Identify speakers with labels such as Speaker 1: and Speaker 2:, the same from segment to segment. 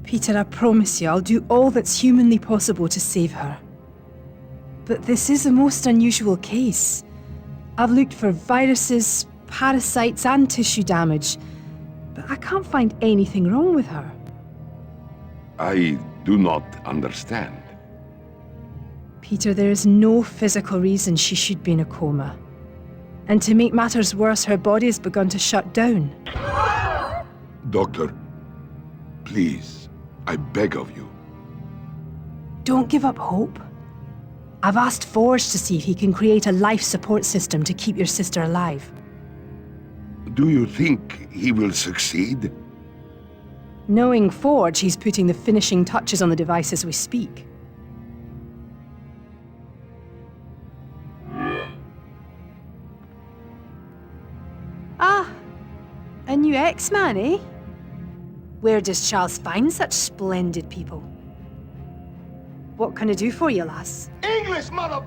Speaker 1: Peter, I promise you, I'll do all that's humanly possible to save her. But this is a most unusual case. I've looked for viruses, parasites, and tissue damage, but I can't find anything wrong with her.
Speaker 2: I do not understand.
Speaker 1: Peter, there is no physical reason she should be in a coma. And to make matters worse, her body has begun to shut down.
Speaker 2: Doctor, please, I beg of you.
Speaker 1: Don't give up hope. I've asked Forge to see if he can create a life support system to keep your sister alive.
Speaker 2: Do you think he will succeed?
Speaker 1: Knowing Forge, he's putting the finishing touches on the device as we speak. Ah, a new X-Man, eh? Where does Charles find such splendid people? What can I do for you, lass?
Speaker 3: English, mother...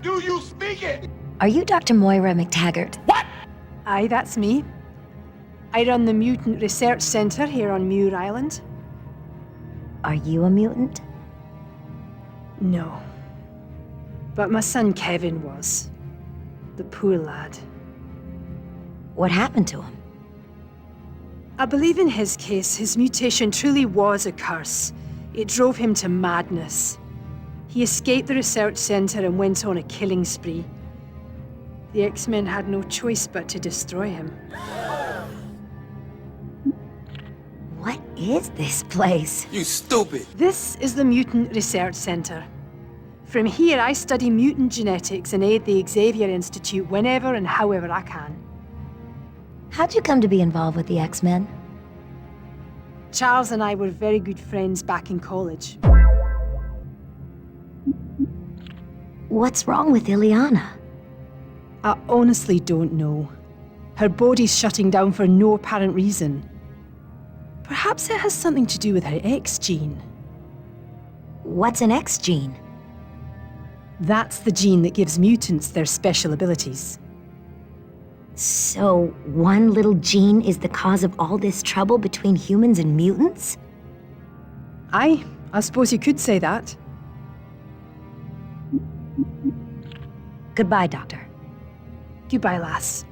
Speaker 3: Do you speak it?
Speaker 4: Are you Dr. Moira McTaggart?
Speaker 3: What?
Speaker 1: Aye, that's me. I run the Mutant Research Center here on Muir Island.
Speaker 4: Are you a mutant?
Speaker 1: No. But my son Kevin was. The poor lad.
Speaker 4: What happened to him?
Speaker 1: I believe in his case, his mutation truly was a curse. It drove him to madness. He escaped the research center and went on a killing spree. The X-Men had no choice but to destroy him.
Speaker 4: What is this place?
Speaker 3: You stupid.
Speaker 1: This is the Mutant Research Center. From here, I study mutant genetics and aid the Xavier Institute whenever and however I can.
Speaker 4: How'd you come to be involved with the X-Men?
Speaker 1: Charles and I were very good friends back in college.
Speaker 4: What's wrong with Illyana?
Speaker 1: I honestly don't know. Her body's shutting down for no apparent reason. Perhaps it has something to do with her X gene.
Speaker 4: What's an X gene?
Speaker 1: That's the gene that gives mutants their special abilities.
Speaker 4: So, one little gene is the cause of all this trouble between humans and mutants?
Speaker 1: Aye, I suppose you could say that.
Speaker 4: Goodbye, Doctor.
Speaker 1: Goodbye, lass.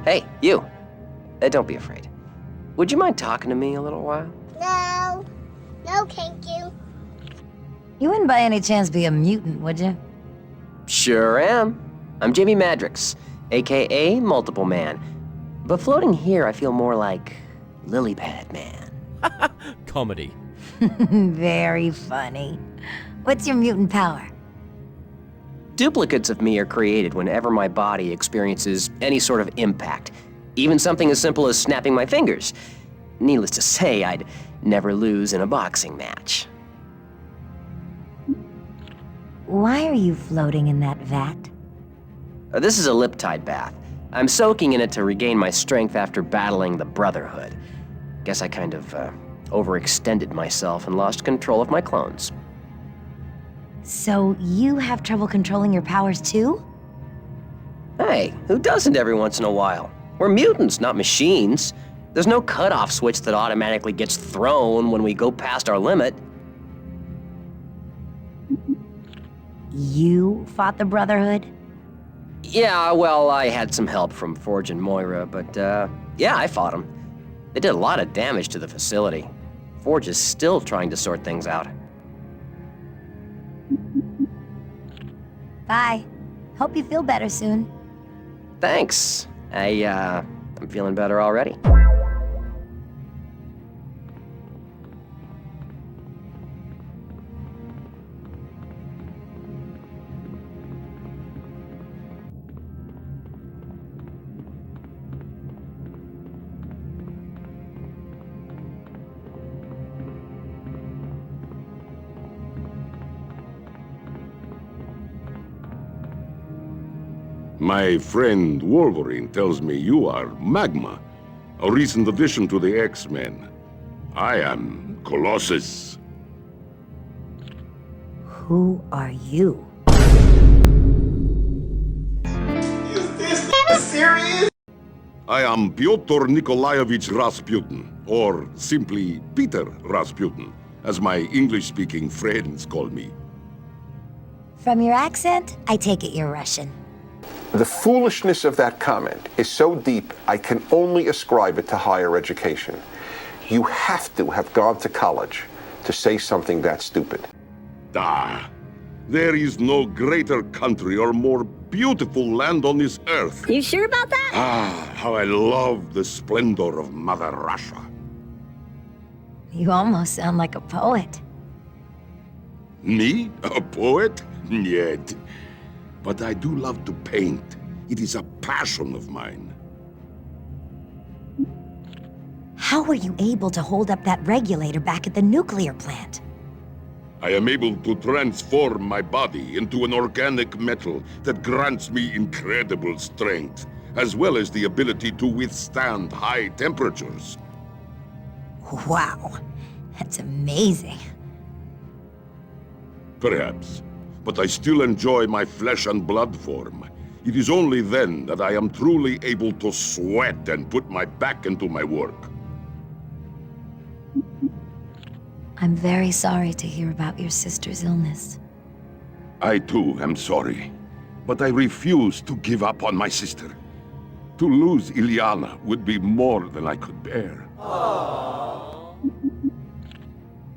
Speaker 5: Hey, you. Don't be afraid. Would you mind talking to me a little while?
Speaker 6: No. No, thank you.
Speaker 4: You wouldn't by any chance be a mutant, would you?
Speaker 5: Sure am. I'm Jamie Madrix, aka Multiple Man. But floating here, I feel more like Lily Pad Man.
Speaker 7: Comedy.
Speaker 4: Very funny. What's your mutant power?
Speaker 5: Duplicates of me are created whenever my body experiences any sort of impact, even something as simple as snapping my fingers. Needless to say, I'd never lose in a boxing match.
Speaker 4: Why are you floating in that vat?
Speaker 5: This is a lip-tide bath. I'm soaking in it to regain my strength after battling the Brotherhood. Guess I kind of overextended myself and lost control of my clones.
Speaker 4: So you have trouble controlling your powers too?
Speaker 5: Hey, who doesn't every once in a while? We're mutants, not machines. There's no cutoff switch that automatically gets thrown when we go past our limit.
Speaker 4: You fought the Brotherhood?
Speaker 5: Yeah, well, I had some help from Forge and Moira, but yeah, I fought them. They did a lot of damage to the facility. Forge is still trying to sort things out.
Speaker 4: Bye. Hope you feel better soon.
Speaker 5: Thanks. I'm feeling better already.
Speaker 2: My friend Wolverine tells me you are Magma, a recent addition to the X-Men. I am Colossus.
Speaker 4: Who are you?
Speaker 2: I am Pyotr Nikolaevich Rasputin, or simply Peter Rasputin, as my English-speaking friends call me.
Speaker 4: From your accent, I take it you're Russian.
Speaker 8: The foolishness of that comment is so deep, I can only ascribe it to higher education. You have to have gone to college to say something that stupid.
Speaker 2: Ah, there is no greater country or more beautiful land on this earth.
Speaker 4: You sure about that?
Speaker 2: Ah, how I love the splendor of Mother Russia.
Speaker 4: You almost sound like a poet.
Speaker 2: Me? A poet? Yet. But I do love to paint. It is a passion of mine.
Speaker 4: How were you able to hold up that regulator back at the nuclear plant?
Speaker 2: I am able to transform my body into an organic metal that grants me incredible strength, as well as the ability to withstand high temperatures.
Speaker 4: Wow, that's amazing.
Speaker 2: Perhaps, but I still enjoy my flesh and blood form. It is only then that I am truly able to sweat and put my back into my work.
Speaker 4: I'm very sorry to hear about your sister's illness.
Speaker 2: I too am sorry, but I refuse to give up on my sister. To lose Illyana would be more than I could bear.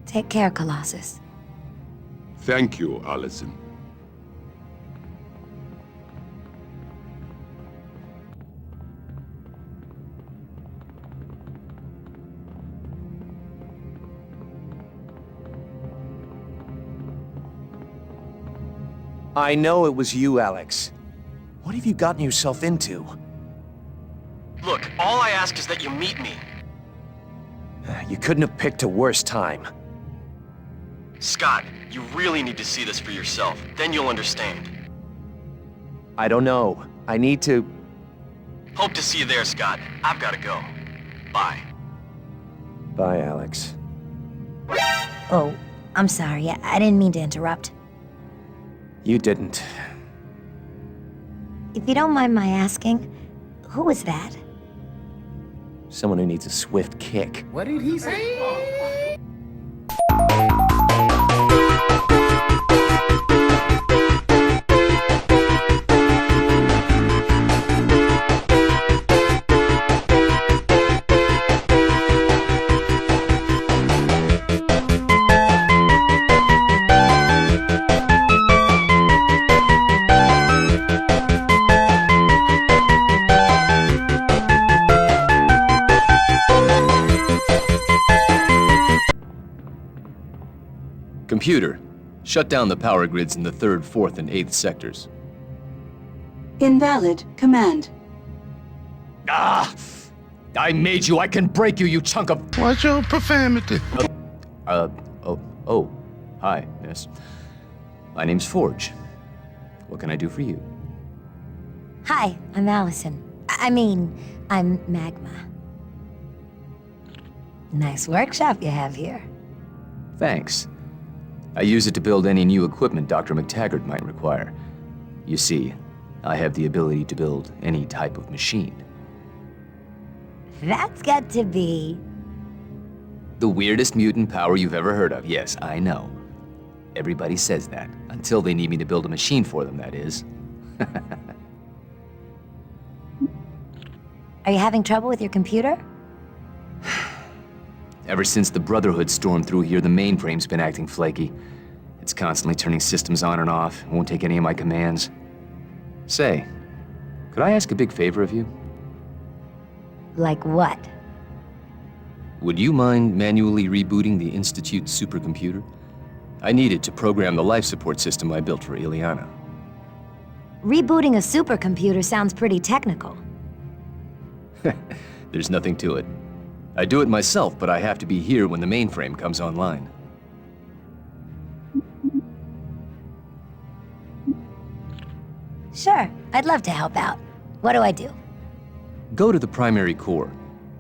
Speaker 4: Take care, Colossus.
Speaker 2: Thank you, Allison.
Speaker 9: I know it was you, Alex. What have you gotten yourself into?
Speaker 5: Look, all I ask is that you meet me.
Speaker 9: You couldn't have picked a worse time.
Speaker 5: Scott, you really need to see this for yourself. Then you'll understand.
Speaker 9: I don't know. I need to...
Speaker 5: Hope to see you there, Scott. I've gotta go. Bye.
Speaker 9: Bye, Alex.
Speaker 4: Oh, I'm sorry. I didn't mean to interrupt.
Speaker 9: You didn't.
Speaker 4: If you don't mind my asking, who was that?
Speaker 9: Someone who needs a swift kick.
Speaker 3: What did he say?
Speaker 7: Computer, shut down the power grids in the 3rd, 4th, and 8th sectors.
Speaker 10: Invalid command.
Speaker 7: Ah! I made you! I can break you, you chunk of...
Speaker 2: What's your profanity?
Speaker 7: Hi, yes. My name's Forge. What can I do for you?
Speaker 4: Hi, I'm Allison. I'm Magma. Nice workshop you have here.
Speaker 7: Thanks. I use it to build any new equipment Dr. McTaggart might require. You see, I have the ability to build any type of machine.
Speaker 4: That's got to be...
Speaker 7: The weirdest mutant power you've ever heard of. Yes, I know. Everybody says that. Until they need me to build a machine for them, that is.
Speaker 4: Are you having trouble with your computer?
Speaker 7: Ever since the Brotherhood stormed through here, the mainframe's been acting flaky. It's constantly turning systems on and off, won't take any of my commands. Say, could I ask a big favor of you?
Speaker 4: Like what?
Speaker 7: Would you mind manually rebooting the Institute supercomputer? I need it to program the life support system I built for Illyana.
Speaker 4: Rebooting a supercomputer sounds pretty technical.
Speaker 7: There's nothing to it. I do it myself, but I have to be here when the mainframe comes online.
Speaker 4: Sure, I'd love to help out. What do I do?
Speaker 7: Go to the primary core.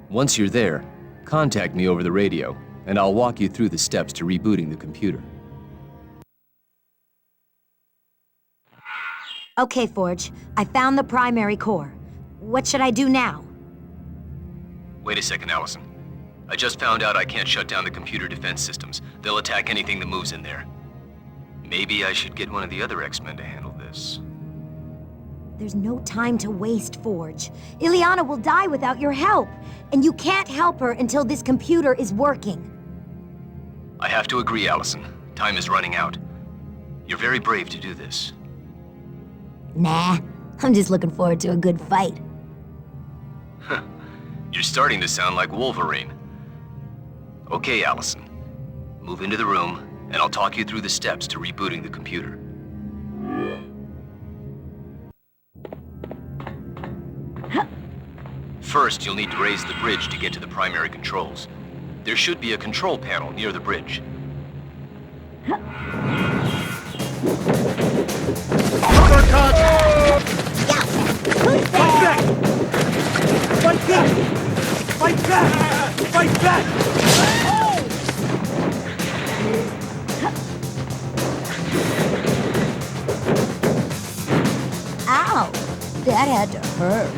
Speaker 7: Once you're there, contact me over the radio, and I'll walk you through the steps to rebooting the computer.
Speaker 4: Okay, Forge. I found the primary core. What should I do now?
Speaker 7: Wait a second, Allison. I just found out I can't shut down the computer defense systems. They'll attack anything that moves in there. Maybe I should get one of the other X-Men to handle this.
Speaker 4: There's no time to waste, Forge. Illyana will die without your help, and you can't help her until this computer is working.
Speaker 7: I have to agree, Allison. Time is running out. You're very brave to do this.
Speaker 4: Nah, I'm just looking forward to a good fight.
Speaker 7: You're starting to sound like Wolverine. Okay, Allison. Move into the room, and I'll talk you through the steps to rebooting the computer. First, you'll need to raise the bridge to get to the primary controls. There should be a control panel near the bridge.
Speaker 9: Fight back!
Speaker 4: Ow! That had to hurt.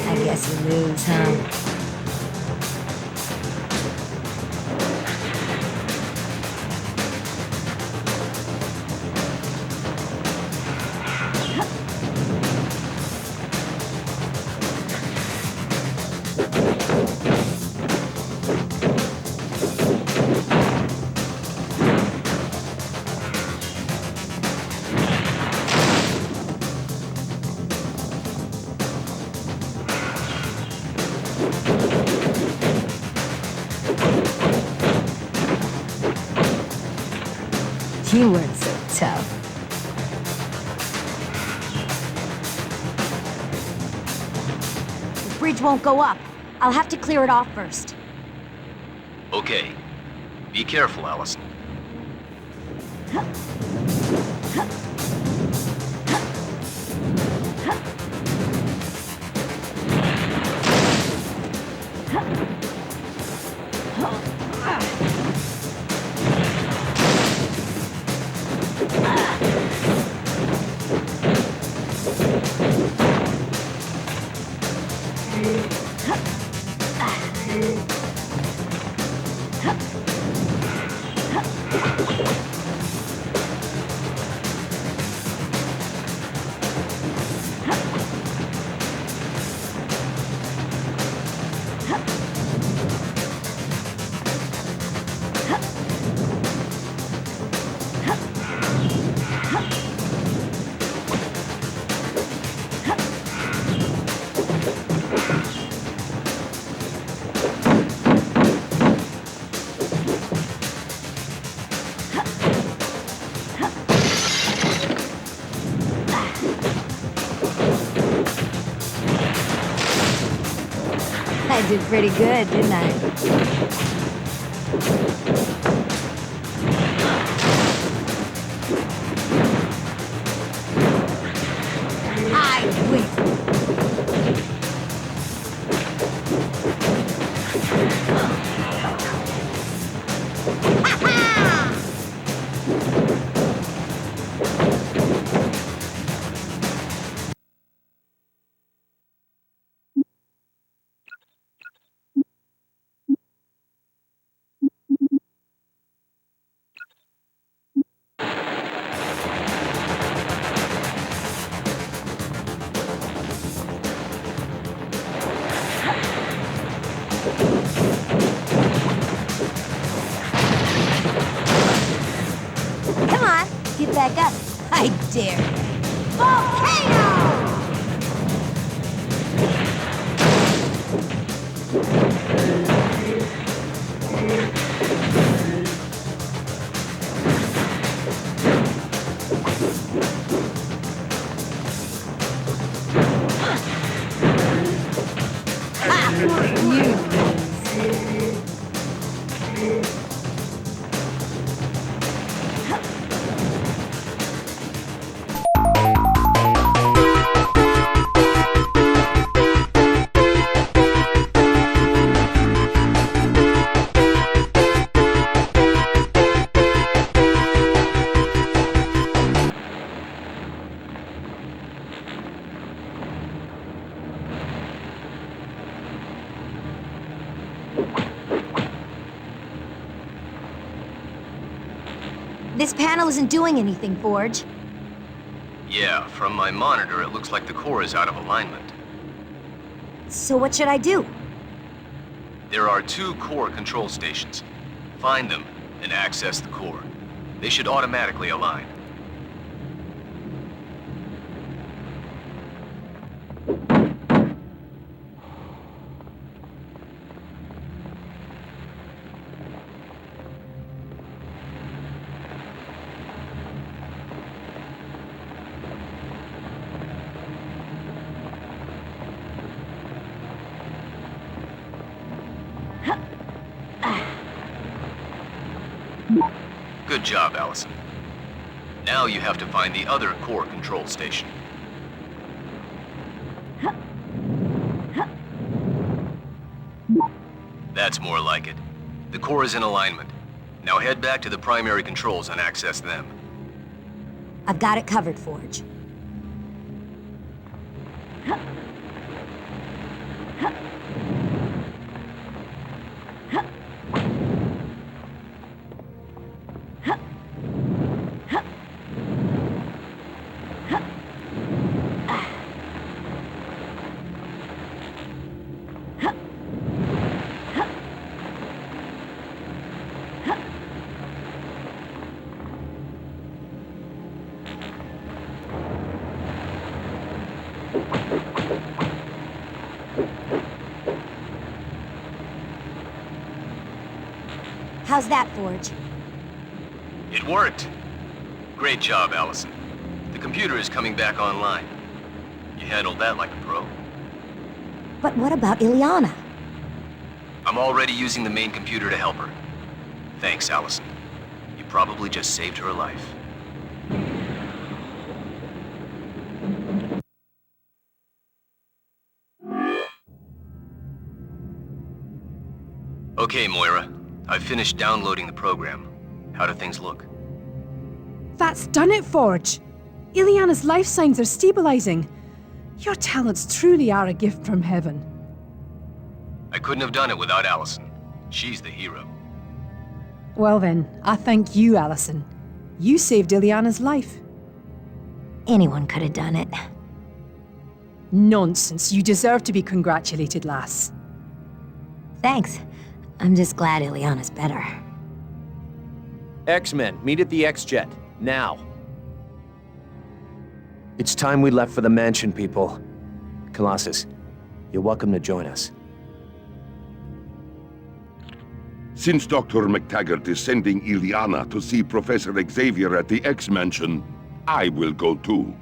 Speaker 4: I guess you lose, huh? You weren't so tough. The bridge won't go up. I'll have to clear it off first.
Speaker 7: Okay. Be careful, Allison.
Speaker 4: I did pretty good, didn't I? I win. dear. Volcano! This panel isn't doing anything, Forge.
Speaker 7: Yeah, from my monitor, it looks like the core is out of alignment.
Speaker 4: So what should I do?
Speaker 7: There are 2 core control stations. Find them and access the core. They should automatically align. Good job, Allison. Now you have to find the other core control station. That's more like it. The core is in alignment. Now head back to the primary controls and access them.
Speaker 4: I've got it covered, Forge. How's that, Forge?
Speaker 7: It worked. Great job, Allison. The computer is coming back online. You handled that like a pro.
Speaker 4: But what about Illyana?
Speaker 7: I'm already using the main computer to help her. Thanks, Allison. You probably just saved her life. Okay, Moira. I've finished downloading the program. How do things look?
Speaker 1: That's done it, Forge. Illyana's life signs are stabilizing. Your talents truly are a gift from heaven.
Speaker 7: I couldn't have done it without Allison. She's the hero.
Speaker 1: Well then, I thank you, Allison. You saved Illyana's life.
Speaker 4: Anyone could have done it.
Speaker 1: Nonsense. You deserve to be congratulated, lass.
Speaker 4: Thanks. I'm just glad Illyana's better.
Speaker 9: X-Men, meet at the X-Jet. Now. It's time we left for the mansion, people. Colossus, you're welcome to join us.
Speaker 2: Since Dr. McTaggart is sending Illyana to see Professor Xavier at the X-Mansion, I will go too.